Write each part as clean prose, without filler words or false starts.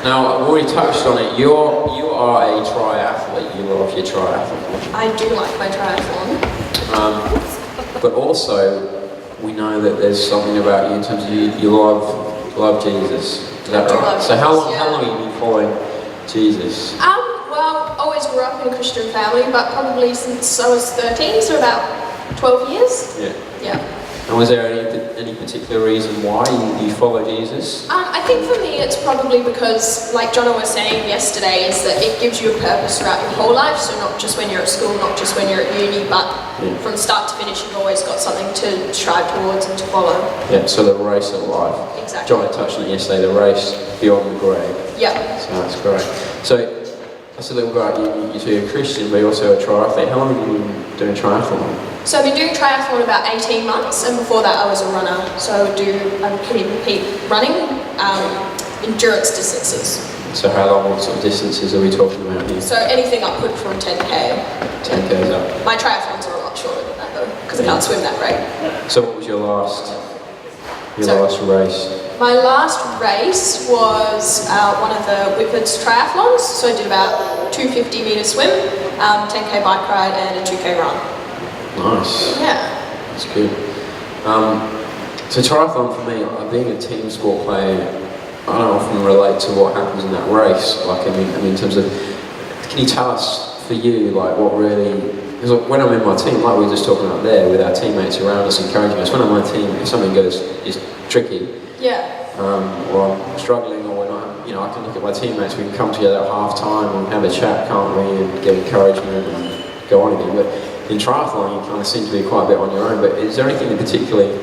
Now, I've already touched on it. You are a triathlete. You love your triathlon. I do like my triathlon. But also, we know that there's something about you in terms of you love Jesus. Is that I do right? love So how Jesus, long have you been following Jesus? Well, always grew up in a Christian family, but probably since I was 13, so about 12 years. Yeah. Yeah. And was there any particular reason why you follow Jesus? I think for me it's probably because, like Jono was saying yesterday, is that it gives you a purpose throughout your whole life, so not just when you're at school, not just when you're at uni, but from start to finish you've always got something to strive towards and to follow. Yeah, so the race of life. Exactly. Jono touched on it yesterday, the race beyond the grave. Yeah. So that's great. So that's a little bit about you're a Christian, but you're also a triathlete. How long have you been doing triathlon? So I've been doing triathlon about 18 months, and before that I was a runner. So I would compete running, endurance distances. So how long, what sort of distances are we talking about here? So anything upward from 10k. 10k's up. My triathlons are a lot shorter than that though, because I can't swim that great. So what was your last race? My last race was one of the Whitford's triathlons. So I did about 250 metre swim, 10k bike ride, and a 2k run. Nice. Yeah. That's good. So triathlon for me, being a team sport player, I don't often relate to what happens in that race. Like, I mean, in terms of, can you tell us for you, like, what really? Because when I'm in my team, like we were just talking about there, with our teammates around us encouraging us. When I'm in my team, if something is tricky, or I'm struggling, or we're not, I can look at my teammates. We can come together at half time and have a chat, can't we, and get encouragement and go on again. But in triathlon, you kind of seem to be quite a bit on your own, but is there anything that particularly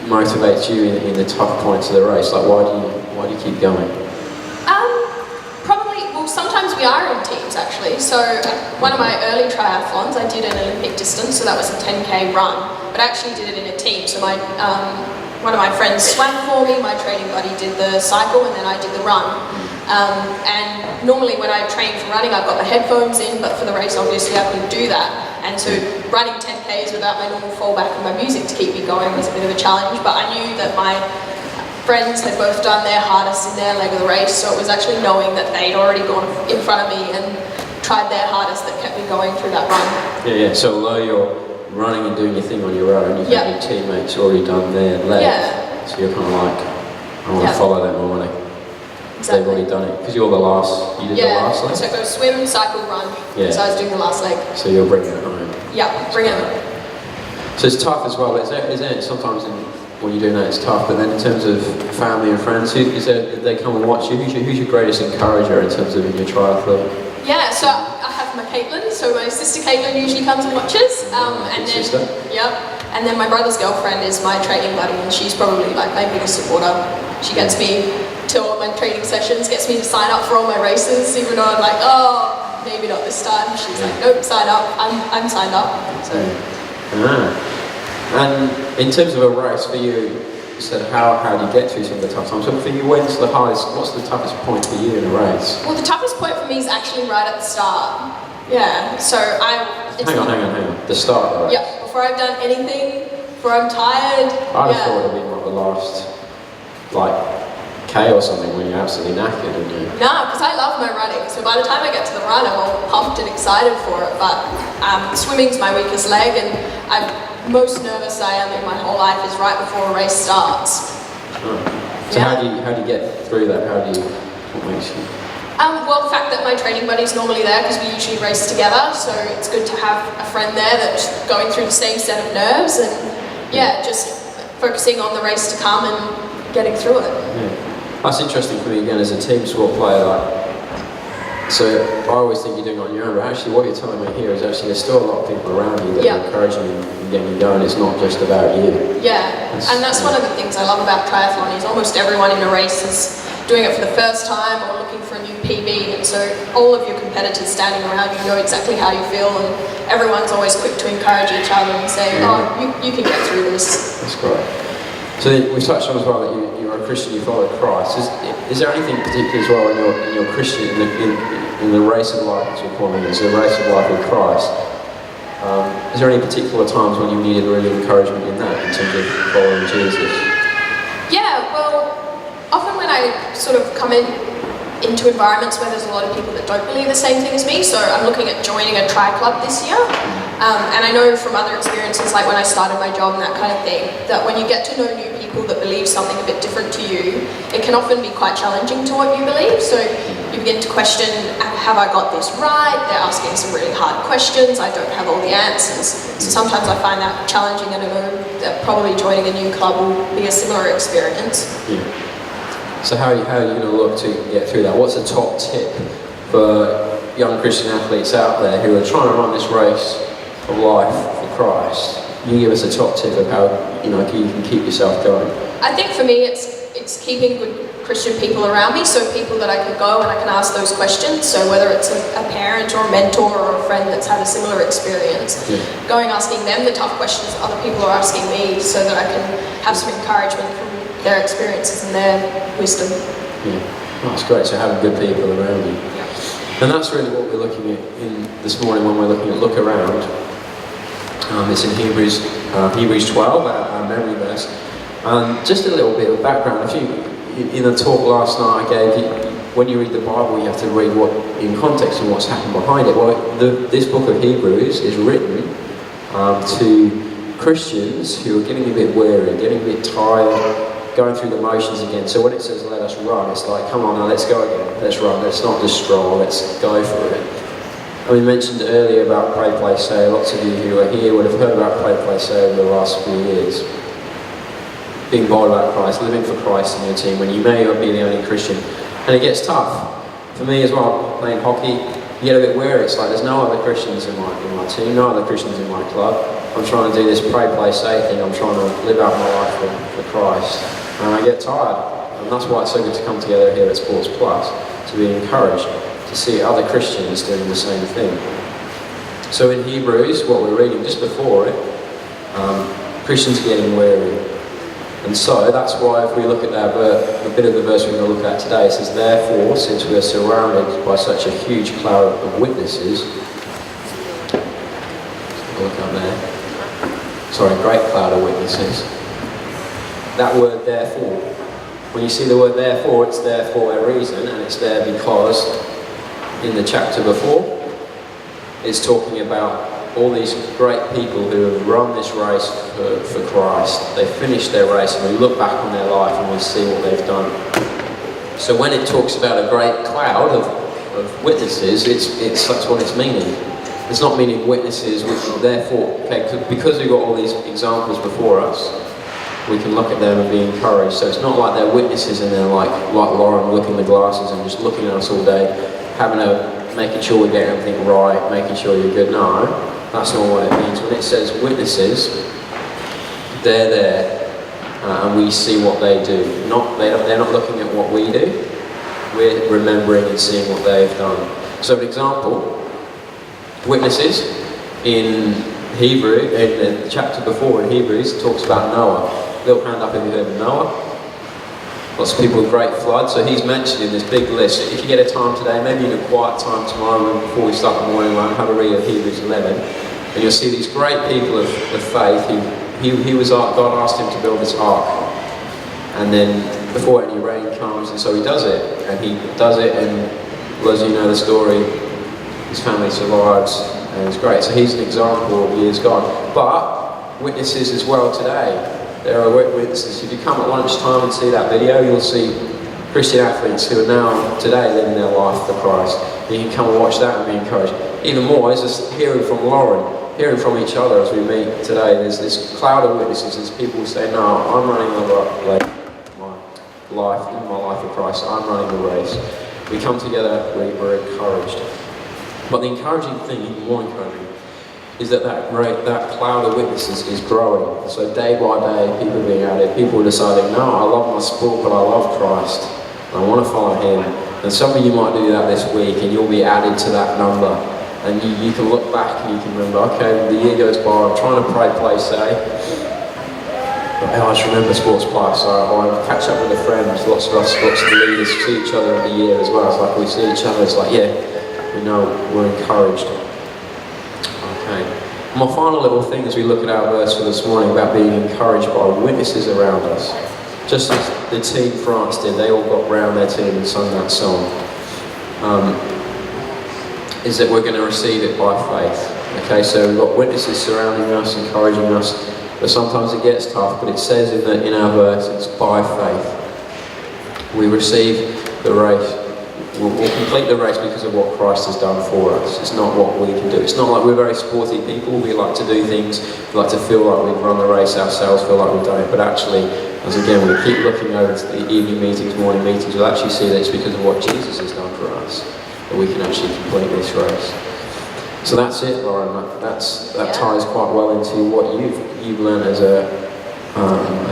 motivates you in the tough points of the race? Like, why do you keep going? Probably, well, sometimes we are in teams actually. So one of my early triathlons, I did an Olympic distance, so that was a 10k run, but I actually did it in a team. So one of my friends swam for me, my training buddy did the cycle, and then I did the run. And normally when I train for running, I've got the headphones in, but for the race, obviously I couldn't do that. And so running 10Ks without my normal fallback and my music to keep me going was a bit of a challenge, but I knew that my friends had both done their hardest in their leg of the race, so it was actually knowing that they'd already gone in front of me and tried their hardest that kept me going through that run. Yeah, so although you're running and doing your thing on your own, you've had your teammates already done their leg, so you're kind of like, I want to follow them already. Exactly. They've already done it, because you're the last, you did the last leg? So go swim, cycle, run, so I was doing the last leg. So you're bringing it home. Yeah, bring it home. So it's tough as well, is there sometimes when you're doing that it's tough, but then in terms of family and friends, they come and watch you? Who's your greatest encourager in terms of in your triathlon? Yeah, so I have my Caitlin, so my sister Caitlin usually comes and watches. And then, sister? Yep. And then my brother's girlfriend is my training buddy, and she's probably like my biggest supporter. She gets me to all my training sessions, gets me to sign up for all my races, even though I'm like, oh, maybe not this time. She's like, nope, sign up. I'm signed up. So. And in terms of a race for you said how do you get through some of the tough times? So for you, what's the toughest point for you in a race? Well, the toughest point for me is actually right at the start. Yeah, so Hang on. The start of the race? Yeah, before I've done anything, before I'm tired. I'd have thought it would be like the last, K or something when you're absolutely knackered, wouldn't you? No, because I love my running, so by the time I get to the run, I'm all pumped and excited for it, but swimming's my weakest leg, and I'm most nervous I am in my whole life is right before a race starts. So how do you get through that? What makes you? Well, the fact that my training buddy's normally there, because we usually race together, so it's good to have a friend there that's going through the same set of nerves, and just focusing on the race to come and getting through it. Yeah. That's interesting for me again as a team sport player. So I always think you're doing it on your own, but actually what you're telling me here is actually there's still a lot of people around you that are encouraging you and getting you going. It's not just about you. Yeah, and that's one of the things I love about triathlon is almost everyone in a race is doing it for the first time or looking for a new PB, and so all of your competitors standing around you know exactly how you feel, and everyone's always quick to encourage each other and say, you can get through this. That's great. So we've touched on as well that you're a Christian, you follow Christ. Is there anything particular as well in your Christian, in the race of life, as we're calling it, the race of life with Christ? Is there any particular times when you needed really encouragement in that, in terms of following Jesus? Yeah, well, often when I sort of come in into environments where there's a lot of people that don't believe the same thing as me. So I'm looking at joining a tri club this year. And I know from other experiences, like when I started my job and that kind of thing, that when you get to know new people that believe something a bit different to you, it can often be quite challenging to what you believe. So you begin to question, have I got this right? They're asking some really hard questions. I don't have all the answers. So sometimes I find that challenging, and I know that probably joining a new club will be a similar experience. Yeah. So how are you going to look to get through that? What's a top tip for young Christian athletes out there who are trying to run this race of life for Christ? Can you give us a top tip of how you can keep yourself going? I think for me it's keeping good Christian people around me, so people that I can go and I can ask those questions. So whether it's a parent or a mentor or a friend that's had a similar experience, going asking them the tough questions that other people are asking me, so that I can have some encouragement from their experiences and their wisdom. Yeah, that's great. So having good people around you. And that's really what we're looking at this morning when we're looking at look around. It's in Hebrews 12, our memory verse. Just a little bit of background. In a talk last night I gave you, when you read the Bible, you have to read what in context and what's happened behind it. Well, this book of Hebrews is written to Christians who are getting a bit weary, getting a bit tired, going through the motions again. So when it says let us run, it's like, come on now, let's go again. Let's run. Let's not just stroll. Let's go for it. And we mentioned earlier about Pray, Play, Say. Lots of you who are here would have heard about Pray, Play, Say over the last few years. Being bold about Christ, living for Christ in your team when you may not be the only Christian. And it gets tough. For me as well, playing hockey, you get a bit weary. It's like there's no other Christians in my team, no other Christians in my club. I'm trying to do this Pray, Play, Say thing. I'm trying to live out my life for Christ. And I get tired. And that's why it's so good to come together here at Sports Plus, to be encouraged, to see other Christians doing the same thing. So in Hebrews, what we're reading just before it, Christians are getting weary. And so that's why if we look at that a bit of the verse we're going to look at today, it says, therefore, since we are surrounded by such a huge cloud of witnesses, look up there, sorry, great cloud of witnesses. That word therefore, when you see the word therefore, it's there for a reason, and it's there because in the chapter before, it's talking about all these great people who have run this race for Christ. They've finished their race, and we look back on their life and we see what they've done. So when it talks about a great cloud of witnesses, that's what it's meaning. It's not meaning witnesses, therefore, okay, because we've got all these examples before us, we can look at them and be encouraged. So it's not like they're witnesses and they're like Lauren looking the glasses and just looking at us all day, making sure we get everything right, making sure you're good. No, that's not what it means. When it says witnesses, they're there and we see what they do. They're not looking at what we do. We're remembering and seeing what they've done. So an example, witnesses in Hebrew, in the chapter before in Hebrews, talks about Noah. Little hand up if you heard of Noah. Lots of people with great flood, so he's mentioned in this big list. If you get a time today, maybe in a quiet time tomorrow before we start the morning run, have a read of Hebrews 11, and you'll see these great people of faith. God asked him to build this ark, and then before any rain comes, and so he does it, and as you know the story, his family survives, and it's great. So he's an example of years gone. But witnesses as well today. There are witnesses. If you come at lunchtime and see that video, you'll see Christian athletes who are now today living their life for Christ. You can come and watch that and be encouraged. Even more is just hearing from Lauren, hearing from each other as we meet today. There's this cloud of witnesses. There's people who say, no, I'm running my life for Christ. I'm running the race. We come together, we're encouraged. But the encouraging thing, even more encouraging, is that cloud of witnesses is growing. So day by day, people are being added. People are deciding, no, I love my sport, but I love Christ. I want to follow him. And some of you might do that this week, and you'll be added to that number. And you can look back and you can remember, okay, the year goes by, I'm trying to pray, play, say. But I just remember Sports Plus. I catch up with the friends, lots of the leaders see each other in the year as well. It's like we see each other, it's like, yeah, we know we're encouraged. Okay. My final little thing as we look at our verse for this morning about being encouraged by witnesses around us. Just as the team France did, they all got round their team and sung that song. is that we're going to receive it by faith. Okay, so we've got witnesses surrounding us, encouraging us, but sometimes it gets tough, but it says in our verse, it's by faith. We receive the race. We'll complete the race because of what Christ has done for us. It's not what we can do. It's not like we're very sporty people. We like to do things. We like to feel like we've run the race ourselves, feel like we've done it. But actually, as again, we keep looking over to the evening meetings, morning meetings, we'll actually see that it's because of what Jesus has done for us that we can actually complete this race. So that's it, Lauren. That ties quite well into what you've learned as a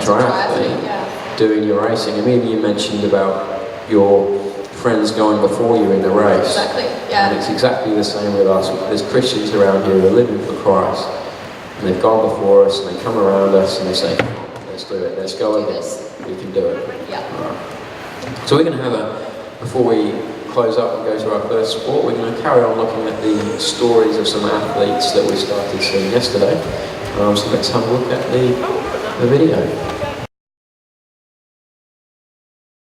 triathlete, doing your racing. I mean, you mentioned about your friends going before you in the race. Exactly, yeah. And it's exactly the same with us. There's Christians around here who are living for Christ, and they've gone before us, and they come around us, and they say, let's do it, let's go again, we can do it. Yeah. Right. So we're going to have before we close up and go to our first sport, we're going to carry on looking at the stories of some athletes that we started seeing yesterday. So let's have a look at the video.